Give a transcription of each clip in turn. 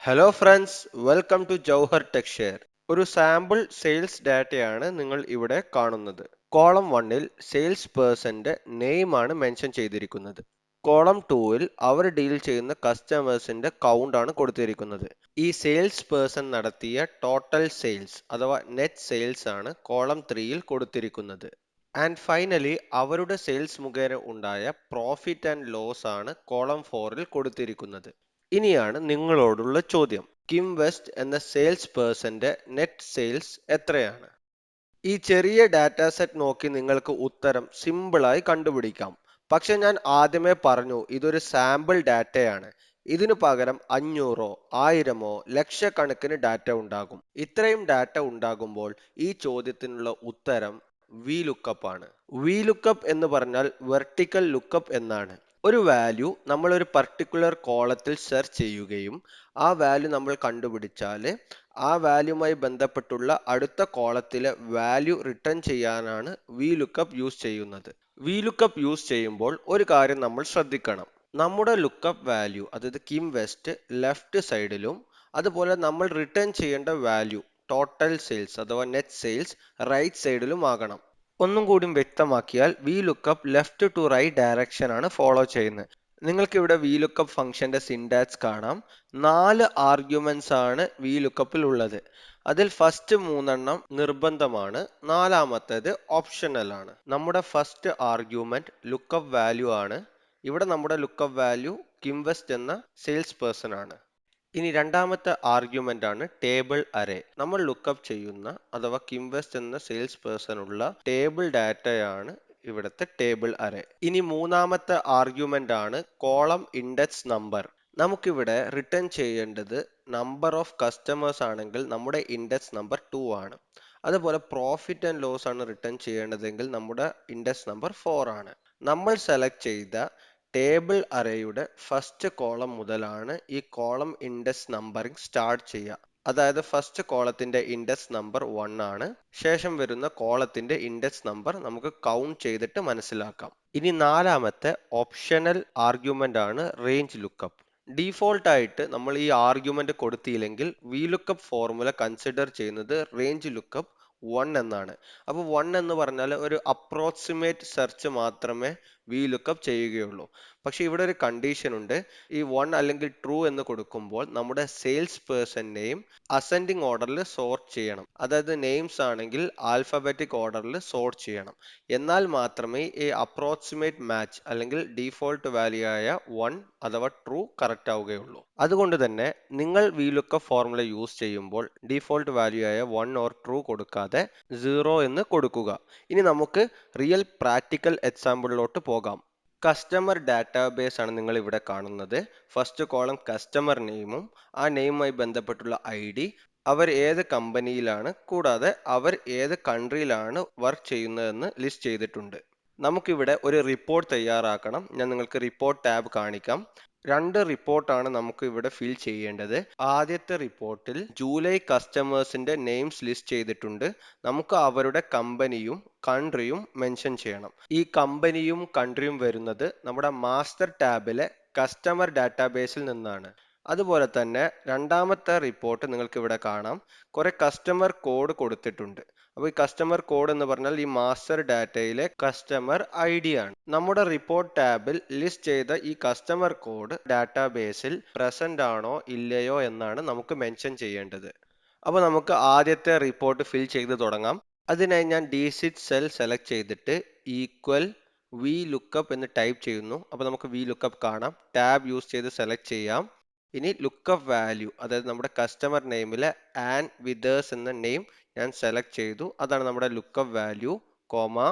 Hello friends, welcome to Jouher Techshar. ഒരു sample sales ഡാറ്റയാണ് നിങ്ങൾ ഇവിടെ കാണുന്നത്. കോളം 1ൽ സെയിൽസ് പേഴ്സന്റെ നെയിം ആണ് മെൻഷൻ ചെയ്തിരിക്കുന്നത്. കോളം 2ൽ അവർ ഡീൽ ചെയ്യുന്ന കസ്റ്റമേഴ്സിന്റെ കൗണ്ട് ആണ് കൊടുത്തിരിക്കുന്നത്. ഈ സെയിൽസ് പേഴ്സൺ നടത്തിയ ടോട്ടൽ സെയിൽസ് അഥവാ നെറ്റ് സെയിൽസ് ആണ് കോളം 3ൽ കൊടുത്തിരിക്കുന്നത്. ആൻഡ് ഫൈനലി അവരുടെ സെയിൽസ് മുഖേന ഉണ്ടായ പ്രോഫിറ്റ് ആൻഡ് ലോസ് ആണ് കോളം 4ൽ കൊടുത്തിരിക്കുന്നത്. ഇനിയാണ് നിങ്ങളോടുള്ള ചോദ്യം. കിം വെസ്റ്റ് എന്ന സെയിൽസ് പേഴ്സന്റെ നെറ്റ് സെയിൽസ് എത്രയാണ്? ഈ ചെറിയ ഡാറ്റ സെറ്റ് നോക്കി നിങ്ങൾക്ക് ഉത്തരം സിമ്പിളായി കണ്ടുപിടിക്കാം. പക്ഷെ ഞാൻ ആദ്യമേ പറഞ്ഞു ഇതൊരു സാമ്പിൾ ഡാറ്റയാണ്. ഇതിനു പകരം 500 1000 ലക്ഷക്കണക്കിന് ഡാറ്റ ഉണ്ടാകും. ഇത്രയും ഡാറ്റ ഉണ്ടാകുമ്പോൾ ഈ ചോദ്യത്തിനുള്ള ഉത്തരം VLOOKUP ആണ്. VLOOKUP എന്ന് പറഞ്ഞാൽ വെർട്ടിക്കൽ ലുക്കപ്പ് എന്നാണ്. ഒരു വാല്യൂ നമ്മൾ ഒരു പർട്ടിക്കുലർ കോളത്തിൽ സെർച്ച് ചെയ്യുകയും ആ വാല്യൂ നമ്മൾ കണ്ടുപിടിച്ചാൽ ആ വാല്യൂമായി ബന്ധപ്പെട്ടുള്ള അടുത്ത കോളത്തിലെ വാല്യൂ റിട്ടേൺ ചെയ്യാനാണ് VLOOKUP യൂസ് ചെയ്യുന്നത്. VLOOKUP യൂസ് ചെയ്യുമ്പോൾ ഒരു കാര്യം നമ്മൾ ശ്രദ്ധിക്കണം. നമ്മുടെ ലുക്കപ്പ് വാല്യൂ അതായത് കിം വെസ്റ്റ് ലെഫ്റ്റ് സൈഡിലും അതുപോലെ നമ്മൾ റിട്ടേൺ ചെയ്യേണ്ട വാല്യൂ ടോട്ടൽ സെയിൽസ് അഥവാ നെറ്റ് സെയിൽസ് റൈറ്റ് സൈഡിലും ആകണം. ഒന്നും കൂടി വ്യക്തമാക്കിയാൽ VLOOKUP left to right direction ആണ് ഫോളോ ചെയ്യുന്നത്. നിങ്ങൾക്ക് ഇവിടെ VLOOKUP ഫംഗ്ഷന്റെ സിൻടാക്സ് കാണാം. 4 ആർഗ്യുമെന്റ്സ് ആണ് VLOOKUPൽ ഉള്ളത്. അതിൽ ഫസ്റ്റ് 3 നിർബന്ധമാണ്, നാലാമത്തേത് ഓപ്ഷണൽ ആണ്. നമ്മുടെ ഫസ്റ്റ് ആർഗ്യുമെന്റ് ലുക്കപ്പ് വാല്യൂ ആണ്. ഇവിടെ നമ്മുടെ ലുക്കപ്പ് വാല്യൂ കിം വെസ്റ്റ് എന്ന സെയിൽസ് പേഴ്സൺ ആണ്. ഇനി രണ്ടാമത്തെ ആർഗ്യുമെന്റ് ആണ് ടേബിൾ അറേ. നമ്മൾ ലുക്കപ്പ് ചെയ്യുന്ന അഥവാ കിം വെസ്റ്റ് എന്ന സെയിൽസ് പേഴ്സൺ ഉള്ള ടേബിൾ ഡാറ്റയാണ് ഇവിടുത്തെ ടേബിൾ അറേ. ഇനി മൂന്നാമത്തെ ആർഗ്യുമെന്റ് ആണ് കോളം ഇൻഡെക്സ് നമ്പർ. നമുക്കിവിടെ റിട്ടേൺ ചെയ്യേണ്ടത് നമ്പർ ഓഫ് കസ്റ്റമേഴ്സ് ആണെങ്കിൽ നമ്മുടെ ഇൻഡെക്സ് നമ്പർ 2 ആണ്. അതുപോലെ പ്രോഫിറ്റ് ആൻഡ് ലോസ് ആണ് റിട്ടേൺ ചെയ്യേണ്ടതെങ്കിൽ നമ്മുടെ ഇൻഡെക്സ് നമ്പർ 4 ആണ്. നമ്മൾ സെലക്ട് ചെയ്ത ടേബിൾ അറേയുടെ ഫസ്റ്റ് കോളം മുതലാണ് ഈ കോളം ഇൻഡെക്സ് നമ്പറിംഗ് സ്റ്റാർട്ട് ചെയ്യുക. അതായത് ഫസ്റ്റ് കോളത്തിന്റെ ഇൻഡെക്സ് നമ്പർ 1 ആണ്. ശേഷം വരുന്ന കോളത്തിന്റെ ഇൻഡെക്സ് നമ്പർ നമുക്ക് കൗണ്ട് ചെയ്തിട്ട് മനസ്സിലാക്കാം. ഇനി നാലാമത്തെ ഓപ്ഷണൽ ആർഗ്യുമെന്റ് ആണ് റേഞ്ച് ലുക്കപ്പ്. ഡീഫോൾട്ട് ആയിട്ട് നമ്മൾ ഈ ആർഗ്യുമെന്റ് കൊടുത്തില്ലെങ്കിൽ VLOOKUP ഫോർമുല കൺസിഡർ ചെയ്യുന്നത് റേഞ്ച് ലുക്കപ്പ് 1 എന്നാണ്. അപ്പോൾ 1 എന്ന് പറഞ്ഞാൽ ഒരു അപ്രോക്സിമേറ്റ് സെർച്ച് മാത്രമേ VLOOKUP ചെയ്യുകയുള്ളൂ. പക്ഷെ ഇവിടെ ഒരു കണ്ടീഷൻ ഉണ്ട്. ഈ 1 അല്ലെങ്കിൽ ട്രൂ എന്ന് കൊടുക്കുമ്പോൾ നമ്മുടെ സെയിൽസ് പേഴ്സൺ നെയിം അസെൻഡിങ് ഓർഡറിൽ സോർട്ട് ചെയ്യണം. അതായത് നെയിംസ് ആണെങ്കിൽ ആൽഫബറ്റിക് ഓർഡറിൽ സോർട്ട് ചെയ്യണം. എന്നാൽ മാത്രമേ ഈ അപ്രോക്സിമേറ്റ് മാച്ച് അല്ലെങ്കിൽ ഡീഫോൾട്ട് വാല്യൂ ആയ 1 അഥവാ ട്രൂ കറക്റ്റ് ആവുകയുള്ളൂ. അതുകൊണ്ട് തന്നെ നിങ്ങൾ VLOOKUP ഫോർമുല യൂസ് ചെയ്യുമ്പോൾ ഡീഫോൾട്ട് വാല്യൂ ആയ 1 ഓർ ട്രൂ കൊടുക്കാതെ 0 എന്ന് കൊടുക്കുക. ഇനി നമുക്ക് റിയൽ പ്രാക്ടിക്കൽ എക്സാമ്പിളിലോട്ട് പോകാം. കസ്റ്റമർ ഡാറ്റാബേസ് ആണ് നിങ്ങൾ ഇവിടെ കാണുന്നത്. ഫസ്റ്റ് കോളം കസ്റ്റമർ നെയിമും ആ നെയിമുമായി ബന്ധപ്പെട്ടുള്ള ID, അവർ ഏത് കമ്പനിയിലാണ്, കൂടാതെ അവർ ഏത് കൺട്രിയിലാണ് വർക്ക് ചെയ്യുന്നതെന്ന് ലിസ്റ്റ് ചെയ്തിട്ടുണ്ട്. നമുക്കിവിടെ ഒരു റിപ്പോർട്ട് തയ്യാറാക്കണം. ഞാൻ നിങ്ങൾക്ക് റിപ്പോർട്ട് ടാബ് കാണിക്കാം. 2 റിപ്പോർട്ടാണ് നമുക്ക് ഇവിടെ ഫിൽ ചെയ്യേണ്ടത്. ആദ്യത്തെ റിപ്പോർട്ടിൽ ജൂലൈ കസ്റ്റമേഴ്സിന്റെ നെയിംസ് ലിസ്റ്റ് ചെയ്തിട്ടുണ്ട്. നമുക്ക് അവരുടെ കമ്പനിയും കൺട്രിയും മെൻഷൻ ചെയ്യണം. ഈ കമ്പനിയും കൺട്രിയും വരുന്നത് നമ്മുടെ മാസ്റ്റർ ടാബിലെ കസ്റ്റമർ ഡാറ്റാബേസിൽ നിന്നാണ്. അതുപോലെ തന്നെ രണ്ടാമത്തെ റിപ്പോർട്ട് നിങ്ങൾക്ക് ഇവിടെ കാണാം. കുറെ കസ്റ്റമർ കോഡ് കൊടുത്തിട്ടുണ്ട്. അപ്പോൾ ഈ കസ്റ്റമർ കോഡ് എന്ന് പറഞ്ഞാൽ ഈ മാസ്റ്റർ ഡാറ്റയിലെ കസ്റ്റമർ ID ആണ്. നമ്മുടെ റിപ്പോർട്ട് ടാബിൽ ലിസ്റ്റ് ചെയ്ത ഈ കസ്റ്റമർ കോഡ് ഡാറ്റാബേസിൽ പ്രസന്റ് ആണോ ഇല്ലയോ എന്നാണ് നമുക്ക് മെൻഷൻ ചെയ്യേണ്ടത്. അപ്പോൾ നമുക്ക് ആദ്യത്തെ റിപ്പോർട്ട് ഫിൽ ചെയ്ത് തുടങ്ങാം. അതിനായി ഞാൻ D6 സെൽ സെലക്ട് ചെയ്തിട്ട് ഈക്വൽ VLOOKUP എന്ന് ടൈപ്പ് ചെയ്യുന്നു. അപ്പോൾ നമുക്ക് VLOOKUP കാണാം. ടാബ് യൂസ് ചെയ്ത് സെലക്ട് ചെയ്യാം. ഇനി ലുക്കപ്പ് വാല്യൂ അതായത് നമ്മുടെ കസ്റ്റമർ നെയിമിലെ ആൻഡ് വിതേഴ്സ് എന്ന നെയിം ഞാൻ സെലക്ട് ചെയ്തു. അതാണ് നമ്മുടെ ലുക്കപ്പ് വാല്യൂ, കോമ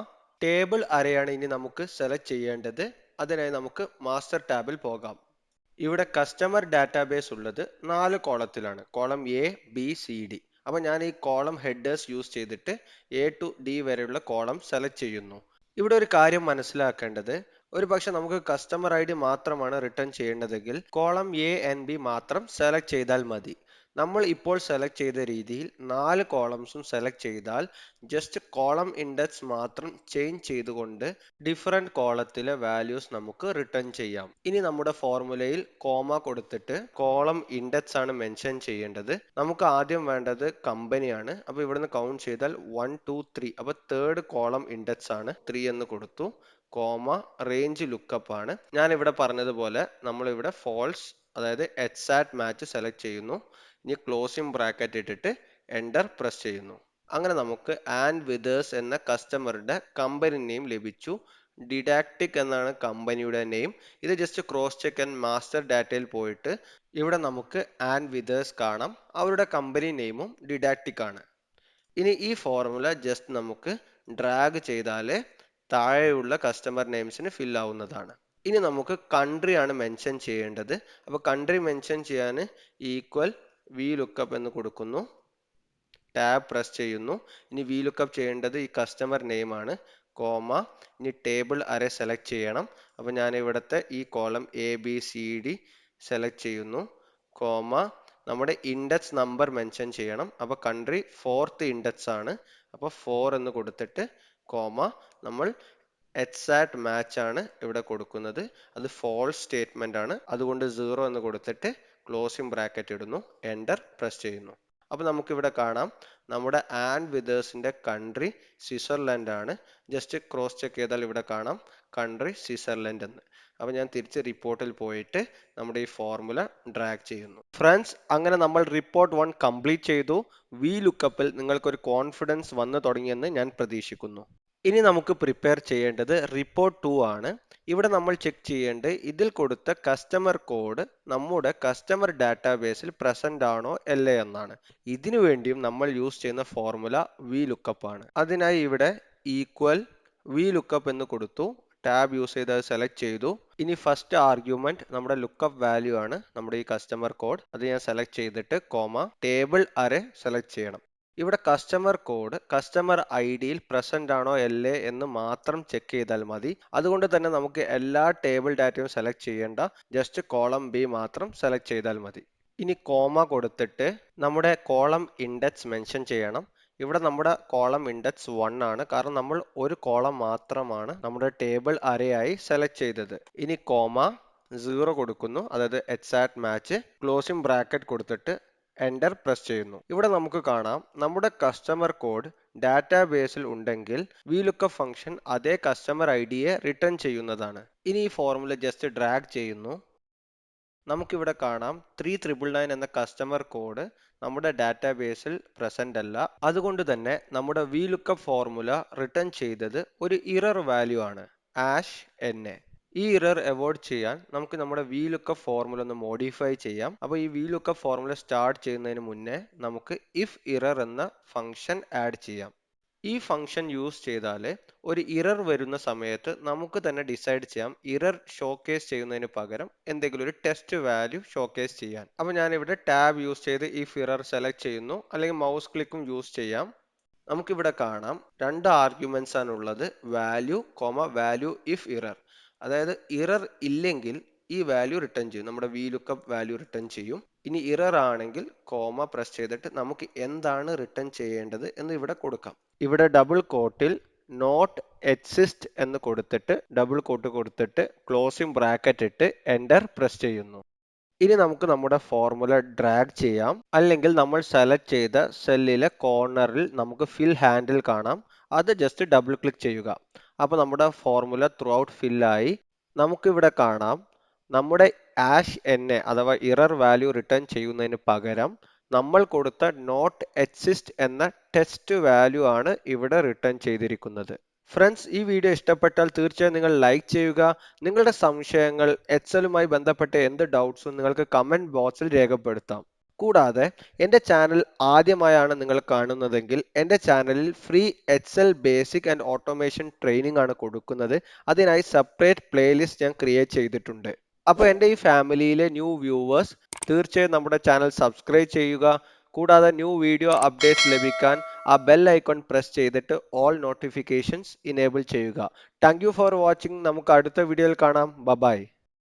ടേബിൾ അറേയാണ് ഇനി നമുക്ക് സെലക്ട് ചെയ്യേണ്ടത്. അതിനായി നമുക്ക് മാസ്റ്റർ ടാബിൽ പോകാം. ഇവിടെ കസ്റ്റമർ ഡാറ്റാബേസ് ഉള്ളത് 4 കോളത്തിലാണ്. Column ABCD. അപ്പോൾ ഞാൻ ഈ കോളം ഹെഡേഴ്സ് യൂസ് ചെയ്തിട്ട് A to D വരെയുള്ള കോളം സെലക്ട് ചെയ്യുന്നു. ഇവിടെ ഒരു കാര്യം മനസ്സിലാക്കേണ്ടത്, ഒരു പക്ഷെ നമുക്ക് കസ്റ്റമർ ID മാത്രമാണ് റിട്ടേൺ ചെയ്യേണ്ടതെങ്കിൽ കോളം A and B മാത്രം സെലക്ട് ചെയ്താൽ മതി. നമ്മൾ ഇപ്പോൾ സെലക്ട് ചെയ്ത രീതിയിൽ 4 കോളംസും സെലക്ട് ചെയ്താൽ ജസ്റ്റ് കോളം ഇൻഡെക്സ് മാത്രം ചേഞ്ച് ചെയ്തുകൊണ്ട് ഡിഫറെന്റ് കോളത്തിലെ വാല്യൂസ് നമുക്ക് റിട്ടേൺ ചെയ്യാം. ഇനി നമ്മുടെ ഫോർമുലയിൽ കോമ കൊടുത്തിട്ട് കോളം ഇൻഡെക്സ് ആണ് മെൻഷൻ ചെയ്യേണ്ടത്. നമുക്ക് ആദ്യം വേണ്ടത് കമ്പനിയാണ്. അപ്പോൾ ഇവിടുന്ന് കൗണ്ട് ചെയ്താൽ 1 2 3. അപ്പോൾ തേർഡ് കോളം ഇൻഡെക്സ് ആണ് 3 എന്ന് കൊടുത്തു. കോമ റേഞ്ച് ലുക്കപ്പ് ആണ്. ഞാൻ ഇവിടെ പറഞ്ഞതുപോലെ നമ്മൾ ഇവിടെ ഫോൾസ് അതായത് എക്സാക്ട് മാച്ച് സെലക്ട് ചെയ്യുന്നു. ഇനി ക്ലോസിംഗ് ബ്രാക്കറ്റ് ഇട്ടിട്ട് എൻ്റർ പ്രസ് ചെയ്യുന്നു. അങ്ങനെ നമുക്ക് ആൻഡ് വിതേഴ്സ് എന്ന കസ്റ്റമറുടെ കമ്പനി നെയിം ലഭിച്ചു. ഡിഡാക്റ്റിക് എന്നാണ് കമ്പനിയുടെ നെയിം. ഇത് just cross check and master ഡാറ്റയിൽ പോയിട്ട് ഇവിടെ നമുക്ക് ആൻഡ് വിതേഴ്സ് കാണാം. അവരുടെ കമ്പനി നെയിമും ഡിഡാക്റ്റിക് ആണ്. ഇനി ഈ ഫോർമുല ജസ്റ്റ് നമുക്ക് ഡ്രാഗ് ചെയ്താൽ താഴെയുള്ള കസ്റ്റമർ നെയിംസിന് ഫിൽ ആവുന്നതാണ്. ഇനി നമുക്ക് കൺട്രി ആണ് മെൻഷൻ ചെയ്യേണ്ടത്. അപ്പോൾ കൺട്രി മെൻഷൻ ചെയ്യാൻ ഈക്വൽ VLOOKUP എന്ന് കൊടുക്കുന്നു. ടാബ് പ്രസ് ചെയ്യുന്നു. ഇനി VLOOKUP ചെയ്യേണ്ടത് ഈ കസ്റ്റമർ നെയിം ആണ്. കോമ ഇനി ടേബിൾ അറേ സെലക്ട് ചെയ്യണം. അപ്പോൾ ഞാൻ ഇവിടുത്തെ ഈ കോളം ABCD സെലക്ട് ചെയ്യുന്നു. കോമ നമ്മുടെ ഇൻഡെക്സ് നമ്പർ മെൻഷൻ ചെയ്യണം. അപ്പോൾ കൺട്രി 4th ഇൻഡെക്സ് ആണ്. അപ്പോൾ 4 എന്ന് കൊടുത്തിട്ട് കോമ നമ്മൾ എക്സാക്ട് മാച്ച് ആണ് ഇവിടെ കൊടുക്കുന്നത്. അത് ഫോൾസ് സ്റ്റേറ്റ്മെന്റ് ആണ്. അതുകൊണ്ട് 0 എന്ന് കൊടുത്തിട്ട് ക്ലോസിംഗ് ബ്രാക്കറ്റ് ഇടുന്നു. എൻ്റർ പ്രസ് ചെയ്യുന്നു. അപ്പോൾ നമുക്കിവിടെ കാണാം നമ്മുടെ ആൻഡ് വിതേഴ്സിന്റെ കൺട്രി സ്വിറ്റ്സർലൻഡ് ആണ്. ജസ്റ്റ് ക്രോസ് ചെക്ക് ചെയ്താൽ ഇവിടെ കാണാം കൺട്രി സ്വിറ്റ്സർലൻഡ് എന്ന്. അപ്പോൾ ഞാൻ തിരിച്ച് റിപ്പോർട്ടിൽ പോയിട്ട് നമ്മുടെ ഈ ഫോർമുല ഡ്രാഗ് ചെയ്യുന്നു. ഫ്രണ്ട്സ്, അങ്ങനെ നമ്മൾ റിപ്പോർട്ട് 1 കംപ്ലീറ്റ് ചെയ്തു. VLOOKUPൽ നിങ്ങൾക്കൊരു കോൺഫിഡൻസ് വന്നു തുടങ്ങിയെന്ന് ഞാൻ പ്രതീക്ഷിക്കുന്നു. ഇനി നമുക്ക് പ്രിപ്പയർ ചെയ്യേണ്ടത് റിപ്പോർട്ട് 2 ആണ്. ഇവിടെ നമ്മൾ ചെക്ക് ചെയ്യേണ്ടത് ഇതിൽ കൊടുത്ത കസ്റ്റമർ കോഡ് നമ്മുടെ കസ്റ്റമർ ഡാറ്റാബേസിൽ പ്രസന്റ് ആണോ അല്ലേ എന്നാണ്. ഇതിനു വേണ്ടിയും നമ്മൾ യൂസ് ചെയ്യുന്ന ഫോർമുല VLOOKUP ആണ്. അതിനായി ഇവിടെ ഈക്വൽ VLOOKUP എന്ന് കൊടുത്തു. ടാബ് യൂസ് ചെയ്ത് അത് സെലക്ട് ചെയ്തു. ഇനി ഫസ്റ്റ് ആർഗ്യുമെന്റ് നമ്മുടെ ലുക്കപ്പ് വാല്യൂ ആണ്, നമ്മുടെ ഈ കസ്റ്റമർ കോഡ്. അത് ഞാൻ സെലക്ട് ചെയ്തിട്ട് കോമ ടേബിൾ അറേ സെലക്ട് ചെയ്യണം. ഇവിടെ കസ്റ്റമർ കോഡ് കസ്റ്റമർ ഐഡിയിൽ പ്രസന്റ് ആണോ അല്ലേ എന്ന് മാത്രം ചെക്ക് ചെയ്താൽ മതി. അതുകൊണ്ട് തന്നെ നമുക്ക് എല്ലാ ടേബിൾ ഡാറ്റയും സെലക്ട് ചെയ്യേണ്ട, ജസ്റ്റ് കോളം B മാത്രം സെലക്ട് ചെയ്താൽ മതി. ഇനി കോമ കൊടുത്തിട്ട് നമ്മുടെ കോളം ഇൻഡെക്സ് മെൻഷൻ ചെയ്യണം. ഇവിടെ നമ്മുടെ കോളം ഇൻഡെക്സ് 1 ആണ്, കാരണം നമ്മൾ ഒരു കോളം മാത്രമാണ് നമ്മുടെ ടേബിൾ അറേ ആയി സെലക്ട് ചെയ്തത്. ഇനി കോമ 0 കൊടുക്കുന്നു, അതായത് എക്സാക്ട് മാച്ച്. ക്ലോസിംഗ് ബ്രാക്കറ്റ് കൊടുത്തിട്ട് എൻ്റർ പ്രസ് ചെയ്യുന്നു. ഇവിടെ നമുക്ക് കാണാം നമ്മുടെ കസ്റ്റമർ കോഡ് ഡാറ്റാബേസിൽ ഉണ്ടെങ്കിൽ VLOOKUP ഫംഗ്ഷൻ അതേ കസ്റ്റമർ ഐഡിയെ റിട്ടേൺ ചെയ്യുന്നതാണ്. ഇനി ഈ ഫോർമുല ജസ്റ്റ് ഡ്രാഗ് ചെയ്യുന്നു. നമുക്കിവിടെ കാണാം 3999 എന്ന കസ്റ്റമർ കോഡ് നമ്മുടെ ഡാറ്റാബേസിൽ പ്രസന്റ് അല്ല. അതുകൊണ്ട് തന്നെ നമ്മുടെ VLOOKUP ഫോർമുല റിട്ടേൺ ചെയ്തത് ഒരു ഇറർ വാല്യൂ ആണ്, #NA. ഈ ഇറർ അവോയ്ഡ് ചെയ്യാൻ നമുക്ക് നമ്മുടെ VLOOKUP ഫോർമുല ഒന്ന് മോഡിഫൈ ചെയ്യാം. അപ്പോൾ ഈ VLOOKUP ഫോർമുല സ്റ്റാർട്ട് ചെയ്യുന്നതിന് മുന്നേ നമുക്ക് ഇഫ് ഇറർ എന്ന ഫംഗ്ഷൻ ആഡ് ചെയ്യാം. ഈ ഫംഗ്ഷൻ യൂസ് ചെയ്താൽ ഒരു ഇറർ വരുന്ന സമയത്ത് നമുക്ക് തന്നെ ഡിസൈഡ് ചെയ്യാം ഇറർ ഷോക്കേസ് ചെയ്യുന്നതിന് പകരം എന്തെങ്കിലും ഒരു ടെസ്റ്റ് വാല്യൂ ഷോക്കേസ് ചെയ്യാൻ. അപ്പോൾ ഞാനിവിടെ ടാബ് യൂസ് ചെയ്ത് ഇഫ് ഇറർ സെലക്ട് ചെയ്യുന്നു, അല്ലെങ്കിൽ മൗസ് ക്ലിക്കും യൂസ് ചെയ്യാം. നമുക്കിവിടെ കാണാം 2 ആർഗ്യുമെന്റ്സ് ആണുള്ളത്, വാല്യൂ വാല്യൂ ഇഫ് ഇറർ. അതായത് ഇറർ ഇല്ലെങ്കിൽ ഈ വാല്യൂ റിട്ടേൺ ചെയ്യും, നമ്മുടെ VLOOKUP വാല്യൂ റിട്ടേൺ ചെയ്യും. ഇനി ഇറർ ആണെങ്കിൽ കോമ പ്രസ് ചെയ്തിട്ട് നമുക്ക് എന്താണ് റിട്ടേൺ ചെയ്യേണ്ടത് എന്ന് ഇവിടെ കൊടുക്കാം. ഇവിടെ ഡബിൾ കോട്ടിൽ നോട്ട് എക്സിസ്റ്റ് എന്ന് കൊടുത്തിട്ട് ഡബിൾ കോട്ട് കൊടുത്തിട്ട് ക്ലോസിംഗ് ബ്രാക്കറ്റ് ഇട്ട് എൻ്റർ പ്രസ് ചെയ്യുന്നു. ഇനി നമുക്ക് നമ്മുടെ ഫോർമുല ഡ്രാഗ് ചെയ്യാം, അല്ലെങ്കിൽ നമ്മൾ സെലക്ട് ചെയ്ത സെല്ലിലെ കോർണറിൽ നമുക്ക് ഫിൽ ഹാൻഡിൽ കാണാം. അത് ജസ്റ്റ് ഡബിൾ ക്ലിക്ക് ചെയ്യുക. അപ്പോൾ നമ്മുടെ ഫോർമുല ത്രൂ ഔട്ട് ഫില്ലായി. നമുക്കിവിടെ കാണാം നമ്മുടെ #NA അഥവാ ഇറർ വാല്യൂ റിട്ടേൺ ചെയ്യുന്നതിന് പകരം നമ്മൾ കൊടുത്ത നോട്ട് എക്സിസ്റ്റ് എന്ന ടെസ്റ്റ് വാല്യൂ ആണ് ഇവിടെ റിട്ടേൺ ചെയ്തിരിക്കുന്നത്. ഫ്രണ്ട്സ്, ഈ വീഡിയോ ഇഷ്ടപ്പെട്ടാൽ തീർച്ചയായും നിങ്ങൾ ലൈക്ക് ചെയ്യുക. നിങ്ങളുടെ സംശയങ്ങൾ എക്സലുമായി ബന്ധപ്പെട്ട എന്ത് ഡൗട്ട്സും നിങ്ങൾക്ക് കമന്റ് ബോക്സിൽ രേഖപ്പെടുത്താം. കൂടാതെ എൻ്റെ ചാനൽ ആദ്യമായാണ് നിങ്ങൾ കാണുന്നതെങ്കിൽ എൻ്റെ ചാനലിൽ free Excel basic and automation training ആണ് കൊടുക്കുന്നത്. അതിനായി സെപ്പറേറ്റ് പ്ലേലിസ്റ്റ് ഞാൻ ക്രിയേറ്റ് ചെയ്തിട്ടുണ്ട്. അപ്പോൾ എൻ്റെ ഈ ഫാമിലിയിലെ ന്യൂ വ്യൂവേഴ്സ് തീർച്ചയായും നമ്മുടെ ചാനൽ സബ്സ്ക്രൈബ് ചെയ്യുക. കൂടാതെ ന്യൂ വീഡിയോ അപ്ഡേറ്റ്സ് ലഭിക്കാൻ ആ ബെൽ ഐക്കൺ പ്രസ് ചെയ്തിട്ട് ഓൾ നോട്ടിഫിക്കേഷൻസ് ഇനേബിൾ ചെയ്യുക. Thank you for watching. നമുക്ക് അടുത്ത വീഡിയോയിൽ കാണാം. ബൈ.